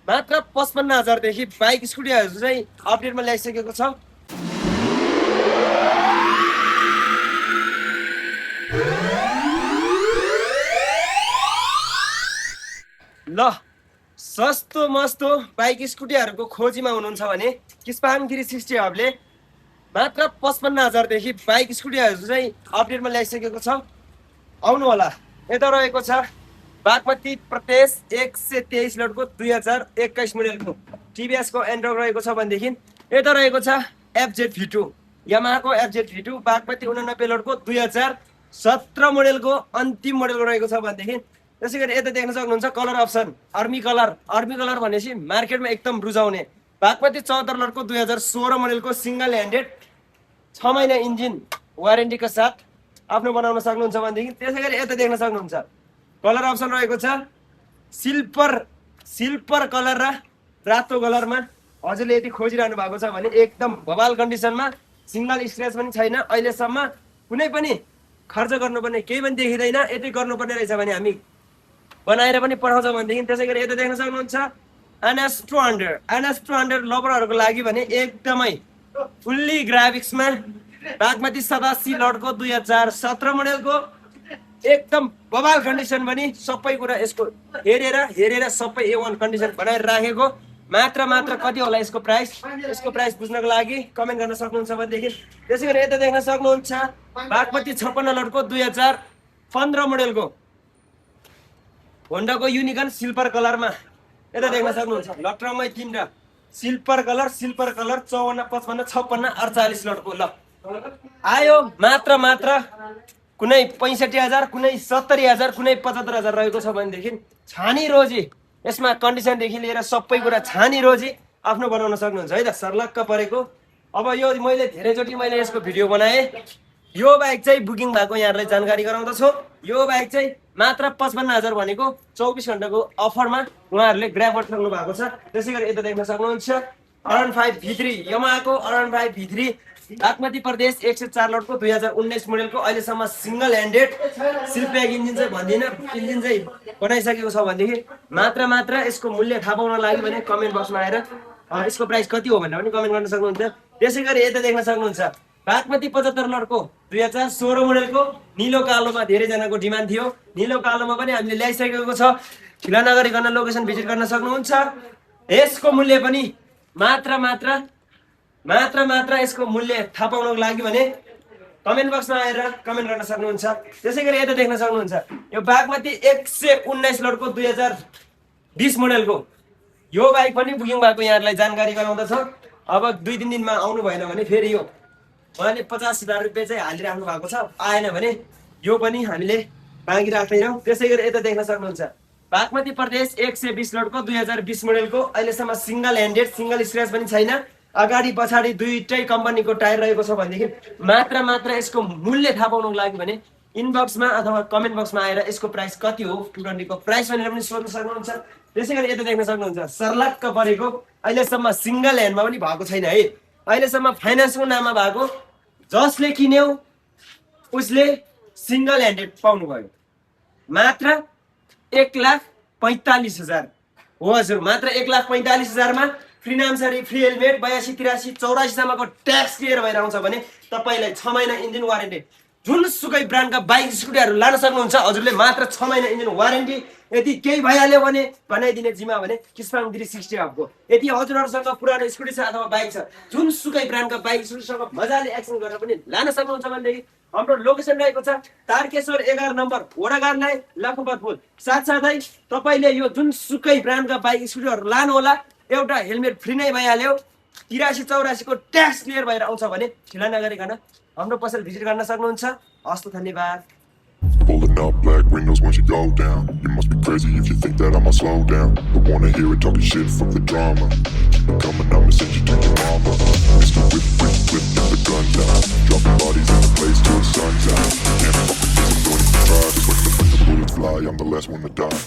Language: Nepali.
मात्र 55,000 देखि बाइक स्कुटीहरू चाहिँ अपडेटमा ल्याइसकेको छ। ल सस्तो मस्तो बाइक स्कुटीहरूको खोजीमा हुनुहुन्छ भने किस्पाङ 360 हबले मात्र 55,000 देखि बाइक स्कुटीहरू चाहिँ अपडेटमा ल्याइसकेको छ। आउनु होला। यता रहेको छ बागमती प्रदेश 123 लटको 2021 मोडेलको टिभीएस को एन्ड्रोइड रहेको छ भनेदेखि यता रहेको छ एफजेड V2 यामाहाको एफजेड V2 बागमती 89 लटको 2017 मोडेलको अन्तिम मोडेलको रहेको छ भनेदेखि त्यसैगरी यता देख्न सक्नुहुन्छ कलर अप्सन आर्मी कलर भनेपछि मार्केटमा एकदम रुजाउने बागमती 74 लटको 2016 मोडेलको सिंगल ह्यान्डेड 6 महिना इन्जिन वारेन्टीको साथ आफ्नो बनाउन सक्नुहुन्छ भनेदेखि त्यसैगरी यता देख्न सक्नुहुन्छ कलर अप्सन रहेको छ सिल्पर कलर र रातो कलरमा हजुरले यदि खोजिरहनु भएको छ भने एकदम बवाल कन्डिसनमा सिंगल स्क्रैच पनि छैन अहिलेसम्म कुनै पनि खर्च गर्नुपर्ने केही पनि देखिदैन यति गर्नुपर्ने रहेछ भने हामी बनाएर पनि पठाउँछ भनेदेखि त्यसैगरी यता देख्न सक्नुहुन्छ NS 200 लभरहरूको लागि भने एकदमै फुल्ली ग्राफिक्समा बागमती 87 लटको 2017 मोडेलको एकदम बवाल कन्डिसन पनि सबै कुरा यसको हेरेर सबै A1 कन्डिसन बनाएर राखेको मात्र कति होला यसको प्राइस बुझ्नको लागि कमेन्ट गर्न सक्नुहुन्छ भनेदेखि त्यसैगरी यता देख्न सक्नुहुन्छ बागमती 56 लटको 2015 मोडेलको होन्डाको युनिकन सिल्भर कलरमा यता देख्न सक्नुहुन्छ लट्रमै तीनटा सिल्भर कलर 54 55 56 48 लटको ल आयो मात्र कुनै 65,000 कुनै 70,000 कुनै 75,000 रहेको छ भनेदेखि छानी रोजी यसमा कन्डिसनदेखि लिएर सबै कुरा छानी रोजी आफ्नो बनाउन सक्नुहुन्छ है त सर्लक्क परेको। अब यो मैले धेरैचोटि यसको भिडियो बनाएँ। यो बाइक चाहिँ बुकिङ भएको यहाँहरूलाई जानकारी गराउँदछु। यो बाइक चाहिँ मात्र 55,000 भनेको 24 घण्टाको अफरमा उहाँहरूले ग्र्याब गर्न सक्नु भएको छ। त्यसैगरी यता देख्न सक्नुहुन्छ R15 V3 यामाहाको R15 V3 Bagmati प्रदेश 104 लटको 2019 मोडेलको अहिलेसम्म सिंगल ह्यान्डेड सिल्प्याक इन्जिन चाहिँ भन्दिनँ इन्जिन चाहिँ बनाइसकेको छ भनेदेखि मात्र यसको मूल्य थाहा पाउन लागि भने कमेन्ट बक्समा आएर यसको प्राइस कति हो भनेर पनि कमेन्ट गर्न सक्नुहुन्छ। त्यसैगरी यता देख्न सक्नुहुन्छ बागमती 75 लटको 2016 मोडेलको निलो कालोमा धेरैजनाको डिमान्ड थियो। निलो कालोमा पनि हामीले ल्याइसकेको छ। ढिला नगरिकन लोकेसन भिजिट गर्न सक्नुहुन्छ। यसको मूल्य पनि मात्र यसको मूल्य थाहा पाउनको लागि भने कमेन्ट बक्समा आएर कमेन्ट गर्न सक्नुहुन्छ। त्यसैगरी यता देख्न सक्नुहुन्छ यो बागमती 119 लटको 2020 मोडेलको यो बाइक पनि बुकिङ भएको यहाँहरूलाई जानकारी गराउँदछ। अब 2-3 दिनमा आउनु भएन भने फेरि यो उहाँले 50,000 रुपियाँ चाहिँ हालिराख्नु भएको छ। आएन भने यो पनि हामीले बाँकी राख्दैनौँ। त्यसैगरी यता देख्न सक्नुहुन्छ बागमती प्रदेश 120 लटको 2020 मोडेलको अहिलेसम्म सिंगल ह्यान्डेड सिंगल स्क्रैच पनि छैन अगाडि पछाडि दुईटै कम्पनीको टायर रहेको छ भनेदेखि मात्र यसको मूल्य थाहा पाउनको लागि भने इनबक्समा अथवा कमेन्ट बक्समा आएर यसको प्राइस कति हो 220 को प्राइस भनेर पनि सोध्न सक्नुहुन्छ। त्यसैगरी यता देख्न सक्नुहुन्छ सर्लक्क परेको अहिलेसम्म सिंगल ह्यान्डमा पनि भएको छैन है। अहिलेसम्म फाइनेन्सको नाममा भएको जसले किन्यो उसले सिंगल ह्यान्डेड पाउनु भयो मात्र 1,45,000 हो हजुर। मात्र 1,45,000 मा फ्री नामसरी फ्री हेलमेट 82 83 84 सम्मको ट्याक्स क्लियर भएर आउँछ भने तपाईलाई 6 महिना इन्जिन वारेन्टी जुनसुकै ब्रान्डका बाइक स्कुटीहरू लान सक्नुहुन्छ हजुरले मात्र 6 महिना इन्जिन वारेन्टी। यदि केही भइहाल्यो भने बनाइदिने जिम्मा भने किस्पाङ 360 हबको। यदि हजुरहरुसँग पुरानो स्कुटी छ अथवा बाइक छ जुनसुकै ब्रान्डका बाइक स्कुटीसँग मजाले एक्सन गरेर पनि लान सक्नुहुन्छ भनेदेखि हाम्रो लोकेसन रहेको छ तारकेश्वर 11 नम्बर वडागारलाई लखुपतपुर। साथसाथै तपाईले यो जुनसुकै ब्रान्डका बाइक स्कुटीहरू लानु होला एउटा हेलमेट फ्री नै भइहाल्यो 83 84 को ट्याक्स क्लियर भएर आउँछ भने ढिला नगरिकन हाम्रो पसल भिजिट गर्न सक्नुहुन्छ। हस्त धन्यवाद। Pulling up black windows once you go down. You must be crazy if you think that I'ma slow down. Don't wanna hear it talking shit, fuck the drama. Keep it coming, I'ma send you to your mama. Mr. Whip, get the guns out. Dropping bodies in the place till the sun's out. Can't fuck with this, I'm going to try. Just let the bullets fly, I'm the last one to die.